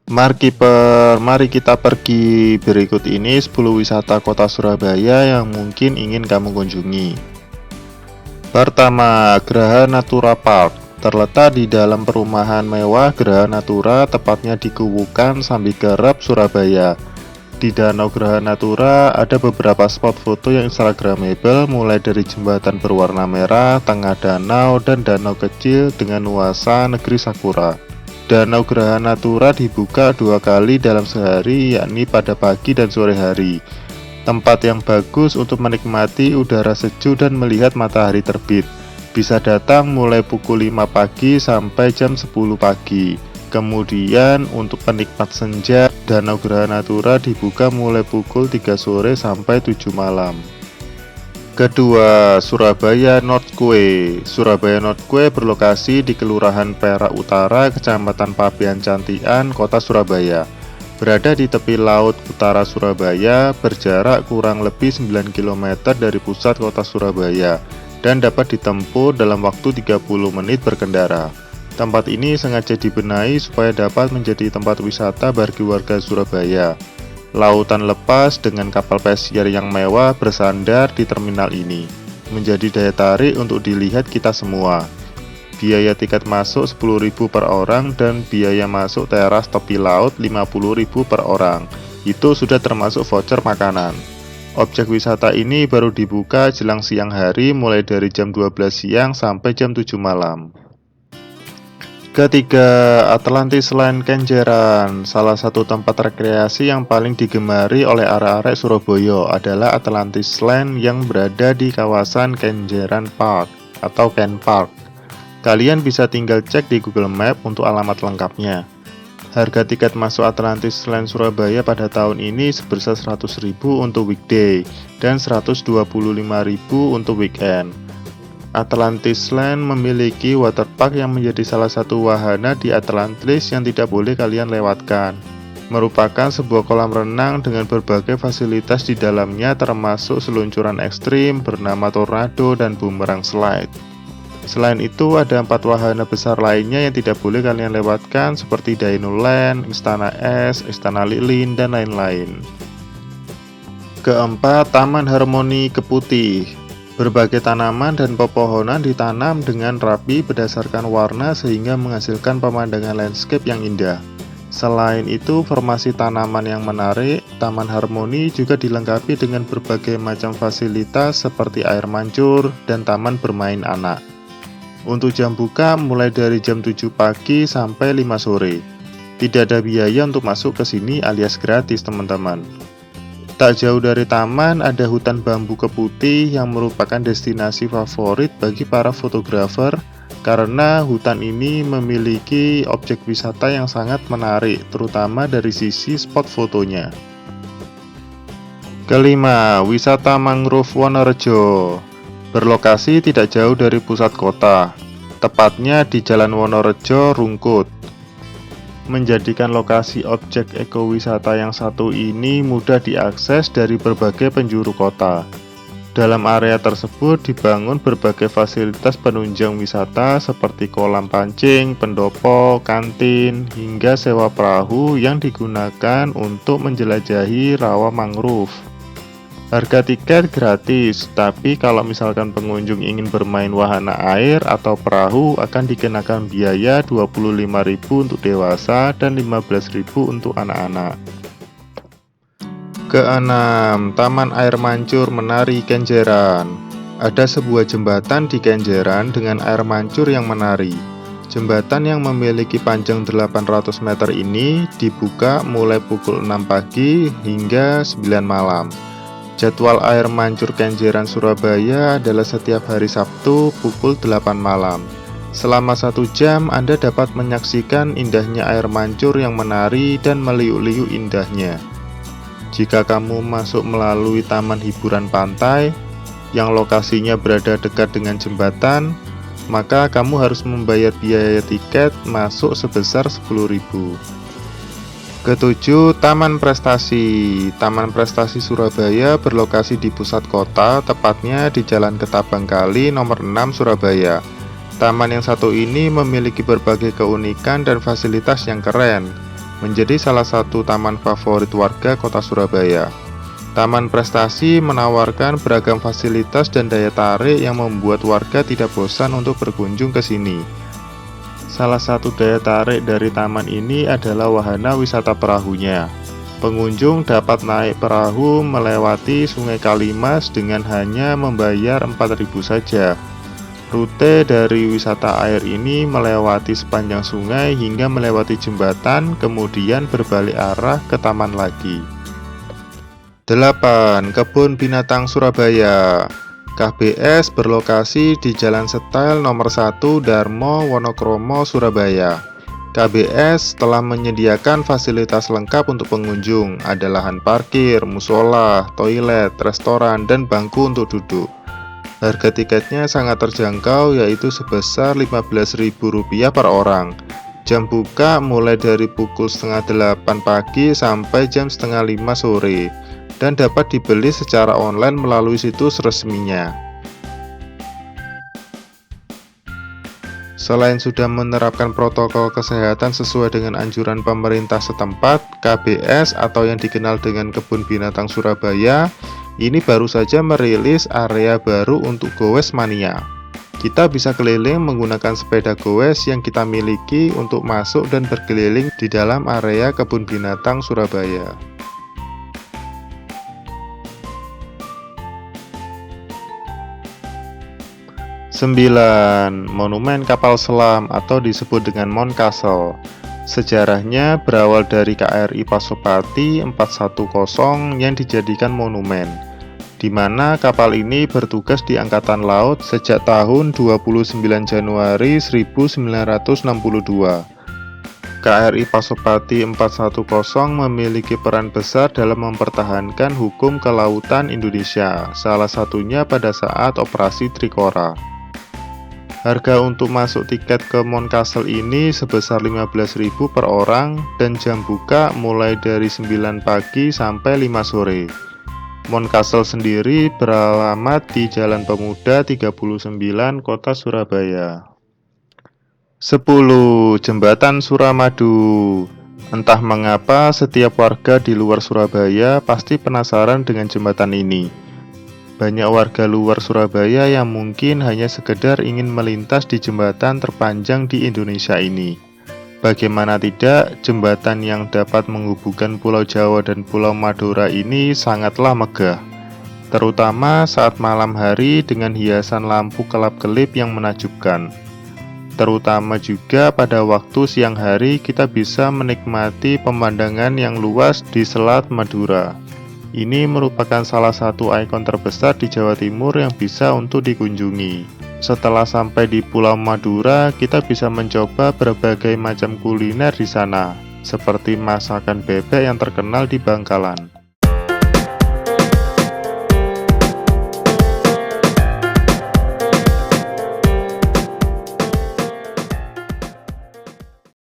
Markiper, mari kita pergi. Berikut ini 10 wisata kota Surabaya yang mungkin ingin kamu kunjungi. Pertama, Geraha Natura Park. Terletak di dalam perumahan mewah Geraha Natura, tepatnya di Kuwukan, Sambikerep, Surabaya. Di Danau Geraha Natura ada beberapa spot foto yang instagramable, mulai dari jembatan berwarna merah, tengah danau, dan danau kecil dengan nuansa negeri sakura. Danau Geraha Natura dibuka 2 kali dalam sehari, yakni pada pagi dan sore hari. Tempat yang bagus untuk menikmati udara sejuk dan melihat matahari terbit. Bisa datang mulai pukul 5 pagi sampai jam 10 pagi. Kemudian untuk penikmat senja, Danau Geraha Natura dibuka mulai pukul 3 sore sampai 7 malam. Kedua, Surabaya North Quay. Surabaya North Quay berlokasi di Kelurahan Perak Utara, Kecamatan Pabean Cantikan, Kota Surabaya. Berada di tepi laut utara Surabaya, berjarak kurang lebih 9 km dari pusat kota Surabaya dan dapat ditempuh dalam waktu 30 menit berkendara. Tempat ini sengaja dibenahi supaya dapat menjadi tempat wisata bagi warga Surabaya. Lautan lepas dengan kapal pesiar yang mewah bersandar di terminal ini menjadi daya tarik untuk dilihat kita semua. Biaya tiket masuk 10.000 per orang dan biaya masuk teras tepi laut 50.000 per orang. Itu sudah termasuk voucher makanan. Objek wisata ini baru dibuka jelang siang hari mulai dari jam 12 siang sampai jam 7 malam. Ketiga, Atlantis Land Kenjeran. Salah satu tempat rekreasi yang paling digemari oleh arek-arek Surabaya adalah Atlantis Land yang berada di kawasan Kenjeran Park atau Ken Park. Kalian bisa tinggal cek di Google Map untuk alamat lengkapnya. Harga tiket masuk Atlantis Land Surabaya pada tahun ini sebesar 100.000 untuk weekday dan 125.000 untuk weekend. Atlantis Land memiliki waterpark yang menjadi salah satu wahana di Atlantis yang tidak boleh kalian lewatkan. Merupakan sebuah kolam renang dengan berbagai fasilitas di dalamnya, termasuk seluncuran ekstrim bernama tornado dan boomerang slide. Selain itu ada 4 wahana besar lainnya yang tidak boleh kalian lewatkan seperti Dino Land, Istana Es, Istana Lilin, dan lain-lain. Keempat, Taman Harmoni Keputih. Berbagai tanaman dan pepohonan ditanam dengan rapi berdasarkan warna sehingga menghasilkan pemandangan landscape yang indah. Selain itu, formasi tanaman yang menarik, Taman Harmoni juga dilengkapi dengan berbagai macam fasilitas seperti air mancur dan taman bermain anak. Untuk jam buka mulai dari jam 7 pagi sampai 5 sore. Tidak ada biaya untuk masuk ke sini alias gratis, teman-teman. Tak jauh dari taman ada hutan bambu keputih yang merupakan destinasi favorit bagi para fotografer karena hutan ini memiliki objek wisata yang sangat menarik, terutama dari sisi spot fotonya. Kelima, wisata mangrove Wonorejo. Berlokasi tidak jauh dari pusat kota, tepatnya di Jalan Wonorejo, Rungkut. Menjadikan lokasi objek ekowisata yang satu ini mudah diakses dari berbagai penjuru kota. Dalam area tersebut dibangun berbagai fasilitas penunjang wisata seperti kolam pancing, pendopo, kantin, hingga sewa perahu yang digunakan untuk menjelajahi rawa mangrove. Harga tiket gratis, tapi kalau misalkan pengunjung ingin bermain wahana air atau perahu akan dikenakan biaya 25.000 untuk dewasa dan 15.000 untuk anak-anak. Keenam, Taman Air Mancur Menari Kenjeran. Ada sebuah jembatan di Kenjeran dengan air mancur yang menari. Jembatan yang memiliki panjang 800 meter ini dibuka mulai pukul 6 pagi hingga 9 malam. Jadwal air mancur Kenjeran Surabaya adalah setiap hari Sabtu pukul 8 malam. Selama 1 jam Anda dapat menyaksikan indahnya air mancur yang menari dan meliuk-liuk indahnya. Jika kamu masuk melalui taman hiburan pantai yang lokasinya berada dekat dengan jembatan, maka kamu harus membayar biaya tiket masuk sebesar 10.000. Ketujuh, Taman Prestasi. Taman Prestasi Surabaya berlokasi di pusat kota, tepatnya di Jalan Ketapang Kali nomor 6 Surabaya. Taman yang satu ini memiliki berbagai keunikan dan fasilitas yang keren. menjadi salah satu taman favorit warga kota Surabaya. Taman Prestasi menawarkan beragam fasilitas dan daya tarik yang membuat warga tidak bosan untuk berkunjung ke sini. Salah satu daya tarik dari taman ini adalah wahana wisata perahunya. Pengunjung dapat naik perahu melewati Sungai Kalimas dengan hanya membayar 4.000 saja. Rute dari wisata air ini melewati sepanjang sungai hingga melewati jembatan, kemudian berbalik arah ke taman lagi. 8. Kebun Binatang Surabaya. KBS berlokasi di Jalan Setel nomor 1 Darmo Wonokromo, Surabaya. KBS telah menyediakan fasilitas lengkap untuk pengunjung, ada lahan parkir, musola, toilet, restoran, dan bangku untuk duduk. Harga tiketnya sangat terjangkau, yaitu sebesar Rp15.000 per orang. Jam buka mulai dari pukul setengah 8 pagi sampai jam setengah 5 sore. Dan dapat dibeli secara online melalui situs resminya. Selain sudah menerapkan protokol kesehatan sesuai dengan anjuran pemerintah setempat, KBS atau yang dikenal dengan Kebun Binatang Surabaya ini baru saja merilis area baru untuk Gowes Mania. Kita bisa keliling menggunakan sepeda gowes yang kita miliki untuk masuk dan berkeliling di dalam area Kebun Binatang Surabaya. 9. Monumen Kapal Selam atau disebut dengan Mount Castle. Sejarahnya berawal dari KRI Pasopati 410 yang dijadikan monumen, di mana kapal ini bertugas di Angkatan Laut sejak tahun 29 Januari 1962. KRI Pasopati 410 memiliki peran besar dalam mempertahankan hukum kelautan Indonesia, salah satunya pada saat Operasi Trikora. Harga untuk masuk tiket ke Mount Castle ini sebesar Rp15.000 per orang dan jam buka mulai dari 9 pagi sampai 5 sore. Mount Castle sendiri beralamat di Jalan Pemuda 39, Kota Surabaya. 10. Jembatan Suramadu. Entah mengapa setiap warga di luar Surabaya pasti penasaran dengan jembatan ini. Banyak warga luar Surabaya yang mungkin hanya sekedar ingin melintas di jembatan terpanjang di Indonesia ini. Bagaimana tidak, jembatan yang dapat menghubungkan Pulau Jawa dan Pulau Madura ini sangatlah megah. Terutama saat malam hari dengan hiasan lampu kelap-kelip yang menakjubkan. Terutama juga pada waktu siang hari kita bisa menikmati pemandangan yang luas di Selat Madura. Ini merupakan salah satu ikon terbesar di Jawa Timur yang bisa untuk dikunjungi. Setelah sampai di Pulau Madura, kita bisa mencoba berbagai macam kuliner di sana, seperti masakan bebek yang terkenal di Bangkalan.